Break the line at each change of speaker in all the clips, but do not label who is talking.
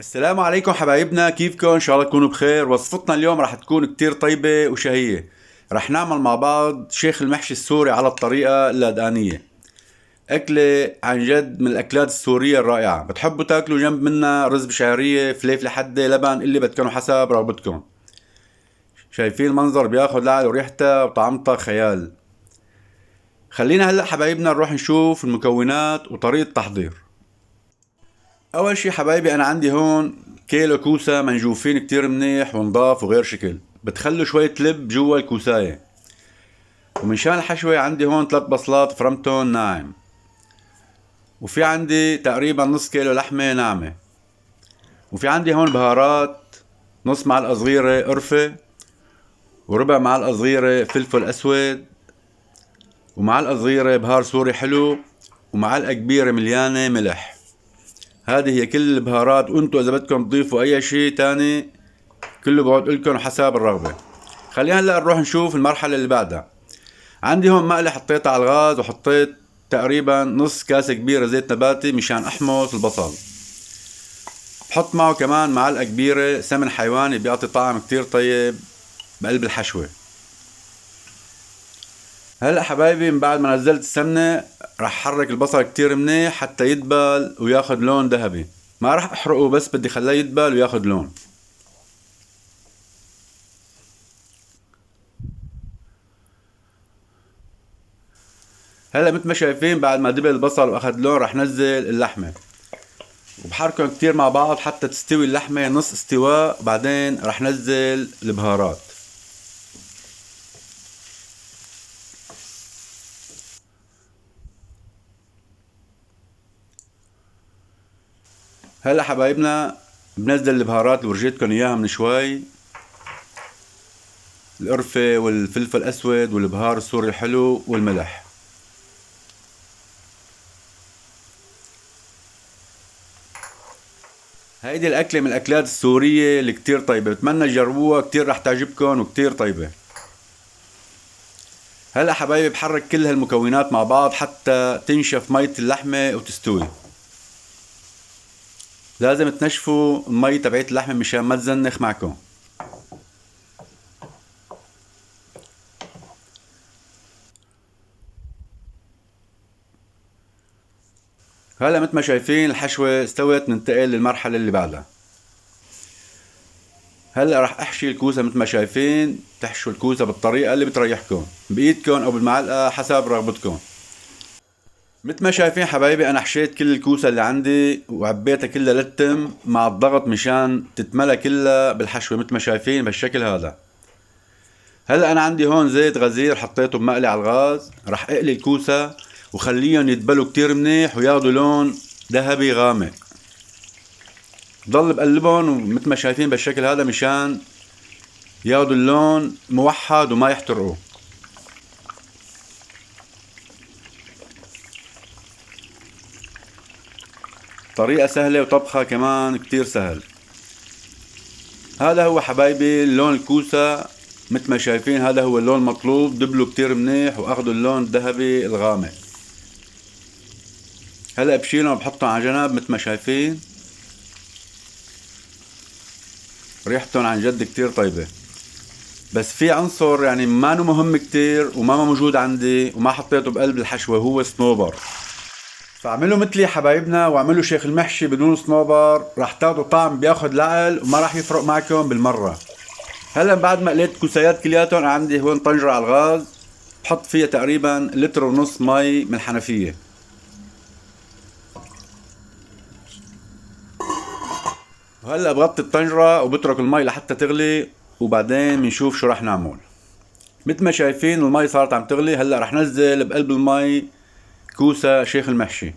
السلام عليكم حبايبنا، كيفكم؟ ان شاء الله تكونوا بخير. وصفتنا اليوم راح تكون كتير طيبة وشهية. راح نعمل مع بعض شيخ المحشي السوري على الطريقة اللادقانية. أكلة عن جد من الأكلات السورية الرائعة. بتحبوا تاكلوا جنب منها رز بشعرية، فليفلة حدة، لبن، اللي بدكم حسب رغبتكم. شايفين المنظر بياخد لعل وريحتها وطعمتها خيال. خلينا هلأ حبايبنا نروح نشوف المكونات وطريقة التحضير. اول شي حبايبي انا عندي هون كيلو كوسة منجوفين كتير منيح ونضاف وغير شكل. بتخلوا شوية لب جوا الكوساية. ومنشان الحشوة عندي هون 3 بصلات فرمتون ناعم. وفي عندي تقريبا نص كيلو لحمة ناعمة. وفي عندي هون بهارات، نص معلقة صغيرة قرفة، وربع معلقة صغيرة فلفل اسود، ومعلقة صغيرة بهار سوري حلو، ومعلقة كبيرة مليانة ملح. هذه هي كل البهارات، وانتو اذا بدكم تضيفوا اي شيء تاني كله بقعد لكم حسب الرغبة. خلينا هلا نروح نشوف المرحلة اللي بعدها. عندي هون مقلة حطيتها على الغاز، وحطيت تقريبا نص كاسة كبيرة زيت نباتي مشان احمص البصل. بحط معه كمان معلقة كبيرة سمن حيواني بيعطي طعم كتير طيب بقلب الحشوة. هلا حبايبي من بعد ما نزلت السمنة رح حرك البصل كتير منيح حتى يدبل وياخد لون ذهبي. ما رح احرقه، بس بدي خليه يدبل وياخد لون. هلا مثل ما شايفين بعد ما دبل البصل واخد لون رح نزل اللحمة، وبحركهم كتير مع بعض حتى تستوي اللحمة نص استواء. بعدين رح نزل البهارات. هلا حبايبنا بنزل البهارات اللي ورجيتكم اياها من شوي. القرفة والفلفل الاسود والبهار السوري الحلو والملح. هيدي الأكلة من الأكلات السورية اللي كتير طيبة، بتمنى تجربوها، كتير رح تعجبكم وكتير طيبة. هلا حبايبي بحرك كل هالمكونات مع بعض حتى تنشف مية اللحمة وتستوي. لازم تنشفوا المي تبعت اللحمة مشان ما تزنخ معكم. هلا مثل ما شايفين الحشوة استوت، ننتقل للمرحلة اللي بعدها. هلا رح احشي الكوسة. مثل ما شايفين تحشوا الكوسة بالطريقة اللي بتريحكم، بايدكم او بالمعلقة حسب رغبتكم. مثل ما شايفين حبايبي انا حشيت كل الكوسة اللي عندي وعبيتها كلها للتم مع الضغط مشان تتملى كلها بالحشوة مثل ما شايفين بالشكل هذا. هلا انا عندي هون زيت غزير حطيته بمقلي على الغاز. رح اقلي الكوسة وخليهم يدبلوا كتير منيح وياخدوا لون ذهبي غامق. ضل بقلبهم ومثل ما شايفين بالشكل هذا مشان ياخدوا اللون موحد وما يحترقوا. طريقة سهلة وطبخها كمان كتير سهل. هذا هو حبايبي اللون الكوسة. مثل ما شايفين هذا هو اللون المطلوب، دبلوا كتير منيح واخدوا اللون الذهبي الغامق. هلا بشيلهم وبحطهم على جنب. مثل ما شايفين ريحتهم عن جد كتير طيبة. بس في عنصر يعني ما مهم كتير وما موجود عندي وما حطيته بقلب الحشوة، هو صنوبر. فاعملوا مثلي حبايبنا واعملوا شيخ المحشي بدون صنوبر، راح تاخدوا طعم بياخد لعل وما راح يفرق معكم بالمرة. هلا بعد ما قليت كوسيات كلياتهم عندي هون طنجرة على الغاز. بحط فيها تقريبا لتر ونص مي من الحنفية. وهلا بغطي الطنجرة وبترك المي لحتى تغلي، وبعدين بنشوف شو راح نعمل. مثل ما شايفين المي صارت عم تغلي. هلا راح نزل بقلب المي كوسة شيخ المحشي.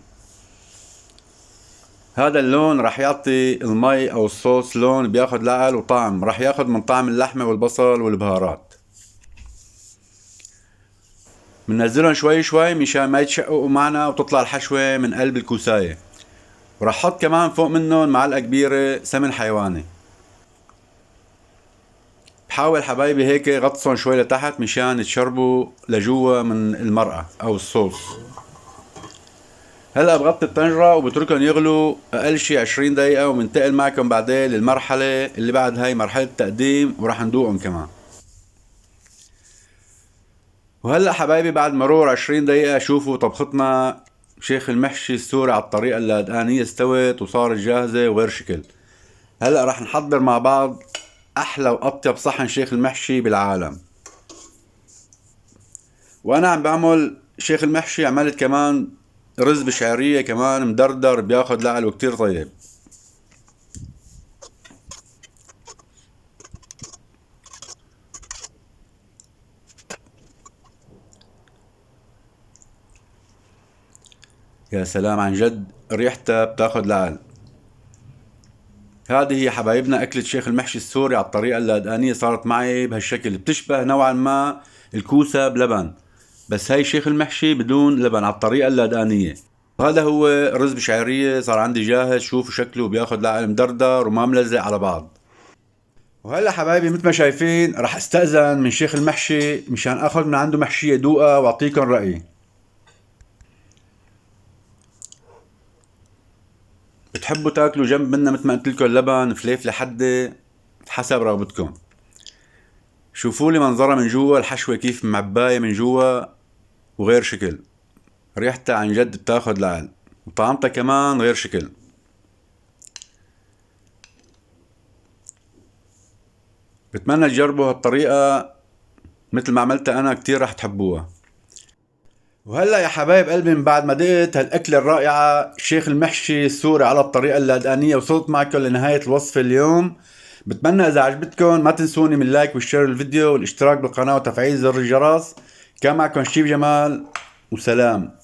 هذا اللون راح يعطي المي او الصوص لون بياخد لعل وطعم، راح ياخد من طعم اللحمة والبصل والبهارات. بننزلهم شوي شوي مشان ما يتشققوا معنا وتطلع الحشوة من قلب الكوساية. وراح احط كمان فوق منهم معلقة كبيرة سمن حيواني. بحاول حبايبي هيك غطسهم شوي لتحت مشان يتشربوا لجوا من المرقة او الصوص. هلا بغطي الطنجرة وبتركهم يغلوا اقل شي 20 دقيقة، ومنتقل معكم بعدين للمرحلة اللي بعد هاي، مرحلة التقديم، وراح ندوقهم كمان. وهلا حبايبي بعد مرور 20 دقيقة شوفوا طبختنا شيخ المحشي السوري على الطريقة اللادقانية استوت وصارت جاهزة وغير شكل. هلا راح نحضر مع بعض احلى واطيب صحن شيخ المحشي بالعالم. وانا عم بعمل شيخ المحشي عملت كمان رز بشعرية كمان مدردر بياخد لعل وكتير طيب. يا سلام، عن جد ريحتها بتاخد لعل. هذه هي حبايبنا أكلة شيخ المحشي السوري على الطريقة اللادقانية، صارت معي بهالشكل، بتشبه نوعا ما الكوسة بلبن، بس هاي شيخ المحشي بدون لبن على الطريقة اللادقانية. وهذا هو رز بشعرية صار عندي جاهز، شوفوا شكله بياخد لعل مدردر وما ملزق على بعض. وهلا حبايبي مثل ما شايفين رح استأذن من شيخ المحشي مشان اخذ من عنده محشية دوقة واعطيكم رأيي. بتحبوا تاكلوا جنب منها مثل ما قلت لكم لبن، فليفله حده، حسب رغبتكم. شوفوا لي منظرها من جوا، الحشوه كيف معبايه من جوا وغير شكل. ريحتها عن جد بتاخد لعل، وطعمتها كمان غير شكل. بتمنى تجربوا هالطريقه مثل ما عملتها انا، كتير رح تحبوها. وهلا يا حبايب قلبي، من بعد ما دقت هالاكله الرائعه شيخ المحشي السوري على الطريقه اللادقانيه وصلت معكم لنهايه الوصفه اليوم. بتمنى اذا عجبتكم ما تنسوني من لايك والشير الفيديو والاشتراك بالقناه وتفعيل زر الجرس. كان معكم شيف جمال، وسلام.